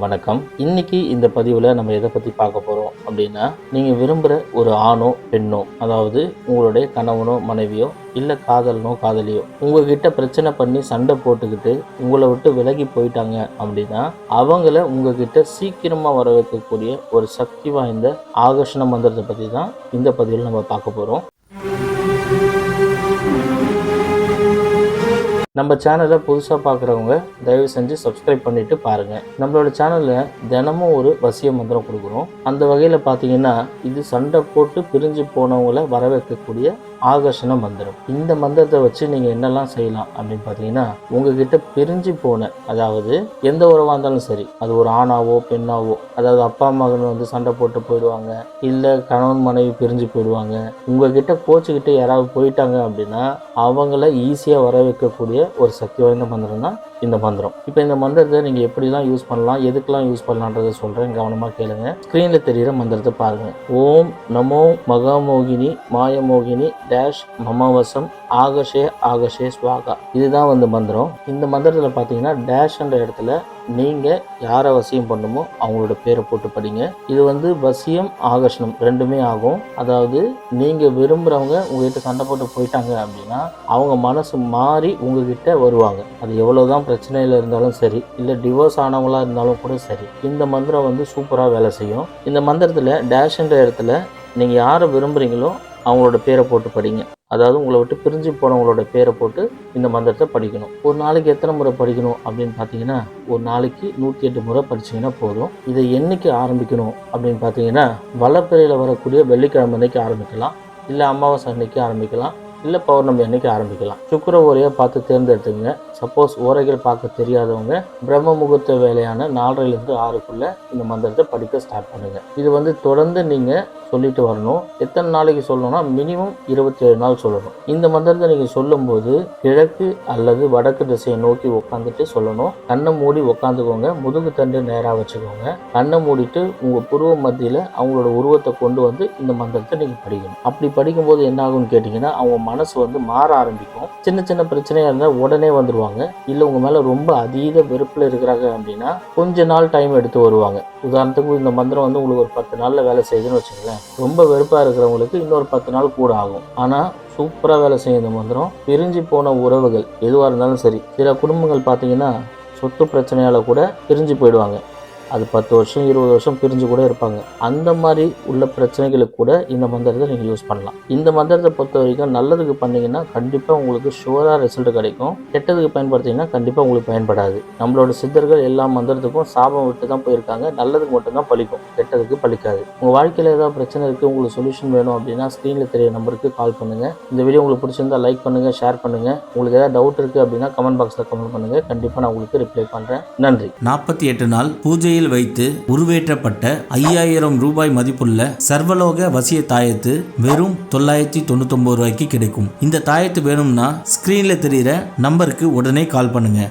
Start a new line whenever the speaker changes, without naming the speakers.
வணக்கம். இன்னைக்கு இந்த பதிவில் நம்ம எதை பற்றி பார்க்க போகிறோம் அப்படின்னா, நீங்கள் விரும்புகிற ஒரு ஆணோ பெண்ணோ, அதாவது உங்களுடைய கணவனோ மனைவியோ இல்லை காதலனோ காதலியோ உங்ககிட்ட பிரச்சனை பண்ணி சண்டை போட்டுக்கிட்டு உங்களை விட்டு விலகி போயிட்டாங்க அப்படின்னா, அவங்கள உங்ககிட்ட சீக்கிரமாக வர வைக்கக்கூடிய ஒரு சக்தி வாய்ந்த ஆகர்ஷண மந்திரத்தை பற்றி தான் இந்த பதிவில் நம்ம பார்க்க போகிறோம். நம்ம சேனலை புதுசாக பார்க்குறவங்க தயவு செஞ்சு சப்ஸ்கிரைப் பண்ணிவிட்டு பாருங்கள். நம்மளோட சேனலில் தினமும் ஒரு வசிய மந்திரம் கொடுக்குறோம். அந்த வகையில் பார்த்தீங்கன்னா இது சண்டை போட்டு பிரிஞ்சு போனவங்களை வர வைக்கக்கூடிய ஆகர்ஷண மந்திரம். இந்த மந்திரத்தை வச்சு நீங்கள் என்னெல்லாம் செய்யலாம் அப்படின்னு பார்த்தீங்கன்னா, உங்ககிட்ட பிரிஞ்சு போன, அதாவது எந்த உறவாக இருந்தாலும் சரி, அது ஒரு ஆணாவோ பெண்ணாவோ, அதாவது அப்பா மகன் வந்து சண்டை போட்டு போயிடுவாங்க, இல்லை கணவன் மனைவி பிரிஞ்சு போயிடுவாங்க, உங்ககிட்ட கோச்சுக்கிட்டு யாராவது போயிட்டாங்க அப்படின்னா அவங்கள ஈஸியாக வர வைக்கக்கூடிய ஒரு சக்தி வாய்ந்த மந்திரம் தான் இந்த மந்திரம். இப்போ இந்த மந்திரத்தை நீங்கள் எப்படிலாம் யூஸ் பண்ணலாம், எதுக்கெல்லாம் யூஸ் பண்ணலான்றதை சொல்கிறேன், கவனமாக கேளுங்க. ஸ்க்ரீனில் தெரிகிற மந்திரத்தை பாருங்கள். ஓம் நமோ மகாமோகினி மாயமோகினி டேஷ் மமவசம் ஆகஷே ஆகஷே ஸ்வாகா. இதுதான் வந்து மந்திரம். இந்த மந்திரத்தில் பார்த்தீங்கன்னா டேஷ்ன்ற இடத்துல நீங்கள் யாரை வசியம் பண்ணுமோ அவங்களோட பேரை போட்டு படிங்க. இது வந்து வசியம் ஆகர்ஷணம் ரெண்டுமே ஆகும். அதாவது நீங்கள் விரும்புகிறவங்க உங்ககிட்ட சண்டை போட்டு போயிட்டாங்க அப்படின்னா அவங்க மனசு மாறி உங்ககிட்ட வருவாங்க. அது எவ்வளோதான் பிரச்சனையில் இருந்தாலும் சரி, இல்லை டிவோர்ஸ் ஆனவங்களாக இருந்தாலும் கூட சரி, இந்த மந்திரம் வந்து சூப்பராக வேலை செய்யும். இந்த மந்திரத்தில் டேஷ்ன்ற இடத்துல நீங்கள் யாரை விரும்புகிறீங்களோ அவங்களோட பேரை போட்டு படிங்க. அதாவது உங்களை விட்டு பிரிஞ்சு போனவங்களோட பேரை போட்டு இந்த மந்திரத்தை படிக்கணும். ஒரு நாளைக்கு எத்தனை முறை படிக்கணும் அப்படின்னு பார்த்தீங்கன்னா, ஒரு நாளைக்கு 108 முறை படிச்சிங்கன்னா போதும். இதை என்னைக்கு ஆரம்பிக்கணும் அப்படின்னு பார்த்தீங்கன்னா, வளர்ப்பிறையில் வரக்கூடிய வெள்ளிக்கிழமை அன்னைக்கு ஆரம்பிக்கலாம், இல்லை அமாவாசை அன்னைக்கு ஆரம்பிக்கலாம், இல்லை பௌர்ணமி அன்னைக்கு ஆரம்பிக்கலாம். சுக்கிர ஓரையை பார்த்து தேர்ந்தெடுத்துங்க. சப்போஸ் ஓரைகள் பார்க்க தெரியாதவங்க பிரம்ம முகூர்த்த வேலையான 4:30 to 6 இந்த மந்திரத்தை படிக்க ஸ்டார்ட் பண்ணுங்க. இது வந்து தொடர்ந்து நீங்கள் சொல்லிட்டு வரணும். எத்தனை நாளைக்கு சொல்லணும்னா மினிமம் 27 நாள் சொல்லணும். இந்த மந்திரத்தை நீங்கள் சொல்லும்போது கிழக்கு அல்லது வடக்கு திசையை நோக்கி உட்காந்துட்டு சொல்லணும். கண்ணை மூடி உட்காந்துக்கோங்க, முதுகு தண்டு நேராக வச்சுக்கோங்க. கண்ணை மூடிட்டு உங்கள் புருவ மத்தியில் அவங்களோட உருவத்தை கொண்டு வந்து இந்த மந்திரத்தை நீங்கள் படிக்கணும். அப்படி படிக்கும்போது என்ன ஆகும்னு கேட்டிங்கன்னா, அவங்க மனசு வந்து மாற ஆரம்பிக்கும். சின்ன சின்ன பிரச்சனையாக இருந்தால் உடனே வந்துடுவாங்க. இல்லை உங்கள் மேலே ரொம்ப அதீத வெறுப்பில் இருக்கிறாங்க அப்படின்னா கொஞ்ச நாள் டைம் எடுத்து வருவாங்க. உதாரணத்துக்கு இந்த மந்திரம் வந்து உங்களுக்கு ஒரு 10 நாளில் வேலை செய்யுதுன்னு வச்சுங்களேன். ரொம்ப வெறுப்பாக இருக்கிறவங்களுக்கு இன்னொரு 10 நாள் கூட ஆகும். ஆனால் சூப்பராக வேலை செய்யும் இந்த மந்திரம். பிரிஞ்சு போன உறவுகள் எதுவாக இருந்தாலும் சரி, சில குடும்பங்கள் பார்த்தீங்கன்னா சொத்து பிரச்சனையால் கூட பிரிஞ்சு போயிடுவாங்க. அது 10 வருஷம் 20 வருஷம் பிரிஞ்சு கூட இருப்பாங்க. அந்த மாதிரி உள்ள பிரச்சனைகளுக்கு கூட இந்த மந்திரத்தை நீங்கள் யூஸ் பண்ணலாம். இந்த மந்திரத்தை பொறுத்த வரைக்கும் நல்லதுக்கு பண்ணிங்கன்னா கண்டிப்பாக உங்களுக்கு ஷுவராக ரிசல்ட் கிடைக்கும். கெட்டதுக்கு பயன்படுத்திங்கன்னா கண்டிப்பாக உங்களுக்கு பயன்படாது. நம்மளோட சித்தர்கள் எல்லா மந்திரத்துக்கும் சாபம் விட்டு தான் போயிருக்காங்க. நல்லதுக்கு மட்டும்தான் பலிக்கும், கெட்டதுக்கு பலிக்காது. உங்கள் வாழ்க்கையில் ஏதாவது பிரச்சனை இருக்குது, உங்களுக்கு சொல்யூஷன் வேணும் அப்படின்னா ஸ்க்ரீனில் தெரிய நம்பருக்கு கால் பண்ணுங்கள். இந்த வீடியோ உங்களுக்கு பிடிச்சிருந்தா லைக் பண்ணுங்கள், ஷேர் பண்ணுங்கள். உங்களுக்கு ஏதாவது டவுட் இருக்குது அப்படின்னா கமெண்ட் பாக்ஸில் கமெண்ட் பண்ணுங்கள். கண்டிப்பாக நான் உங்களுக்கு ரிப்ளை பண்ணுறேன். நன்றி.
48 நாள் பூஜையில் வைத்து உருவேற்றப்பட்ட 5000 ரூபாய் மதிப்புள்ள சர்வலோக வசிய தாயத்து வெறும் 999 ரூபாய்க்கு கிடைக்கும். இந்த தாயத்து வேணும்னா ஸ்கிரீன்ல தெரிகிற நம்பருக்கு உடனே கால் பண்ணுங்க.